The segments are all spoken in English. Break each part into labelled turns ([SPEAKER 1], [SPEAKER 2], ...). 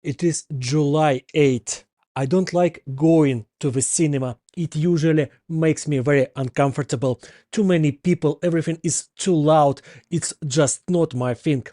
[SPEAKER 1] It is July 8. I don't like going to the cinema. It usually makes me very uncomfortable. Too many people, everything is too loud. It's just not my thing.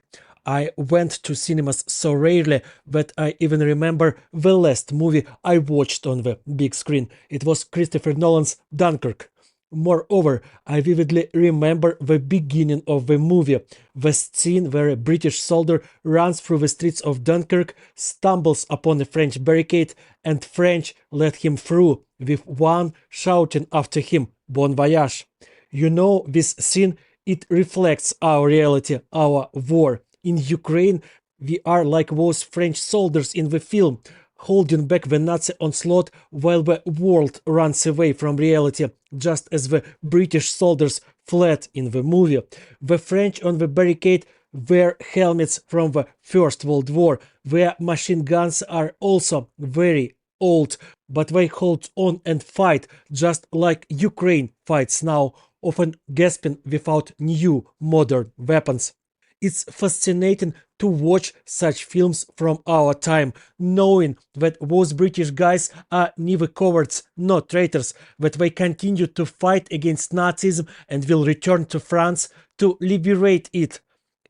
[SPEAKER 1] I went to cinemas so rarely that I even remember the last movie I watched on the big screen. It was Christopher Nolan's Dunkirk. Moreover, I vividly remember the beginning of the movie, the scene where a British soldier runs through the streets of Dunkirk, stumbles upon a French barricade, and French let him through, with one shouting after him, "Bon voyage." You know, this scene, it reflects our reality, our war. In Ukraine, we are like those French soldiers in the film, holding back the Nazi onslaught while the world runs away from reality, just as the British soldiers fled in the movie. The French on the barricade wear helmets from the First World War. Their machine guns are also very old, but they hold on and fight just like Ukraine fights now, often gasping without new modern weapons. It's fascinating to watch such films from our time, knowing that those British guys are neither cowards nor traitors, that they continue to fight against Nazism and will return to France to liberate it.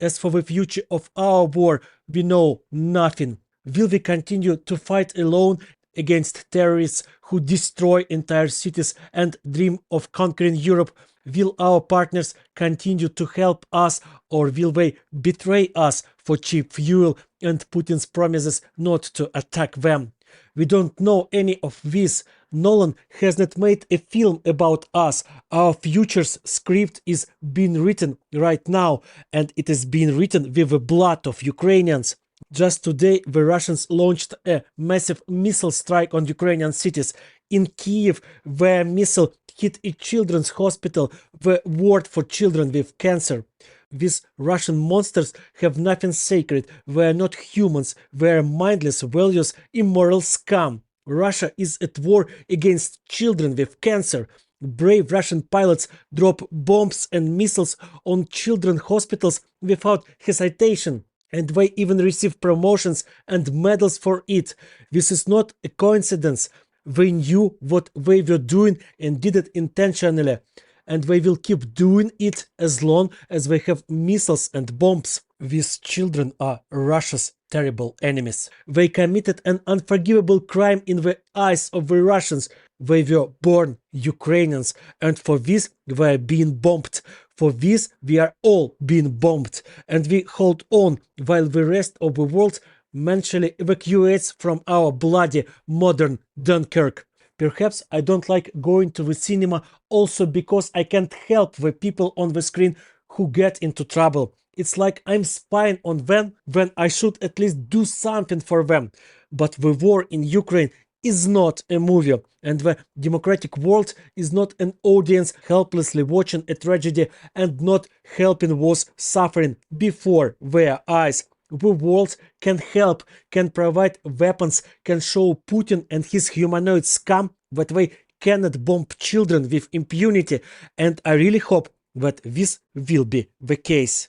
[SPEAKER 1] As for the future of our war, we know nothing. Will we continue to fight alone against terrorists who destroy entire cities and dream of conquering Europe? Will our partners continue to help us, or will they betray us for cheap fuel and Putin's promises not to attack them? We don't know any of this. Nolan has not made a film about us. Our future's script is being written right now, and it is being written with the blood of Ukrainians. Just today, the Russians launched a massive missile strike on Ukrainian cities. In Kiev, where missile hit a children's hospital, the ward for children with cancer. These Russian monsters have nothing sacred. They are not humans. They are mindless, valueless, immoral scum. Russia is at war against children with cancer. Brave Russian pilots drop bombs and missiles on children's hospitals without hesitation. And they even receive promotions and medals for it. This is not a coincidence. They knew what they were doing and did it intentionally. And they will keep doing it as long as they have missiles and bombs. These children are Russia's terrible enemies. They committed an unforgivable crime in the eyes of the Russians. They were born Ukrainians, and for this they are being bombed. For this we are all being bombed, and we hold on while the rest of the world mentally evacuates from our bloody modern Dunkirk. Perhaps I don't like going to the cinema also because I can't help the people on the screen who get into trouble. It's like I'm spying on them when I should at least do something for them. But the war in Ukraine is not a movie, and the democratic world is not an audience helplessly watching a tragedy and not helping those suffering before their eyes. The world can help, can provide weapons, can show Putin and his humanoid scum that they cannot bomb children with impunity, and I really hope that this will be the case.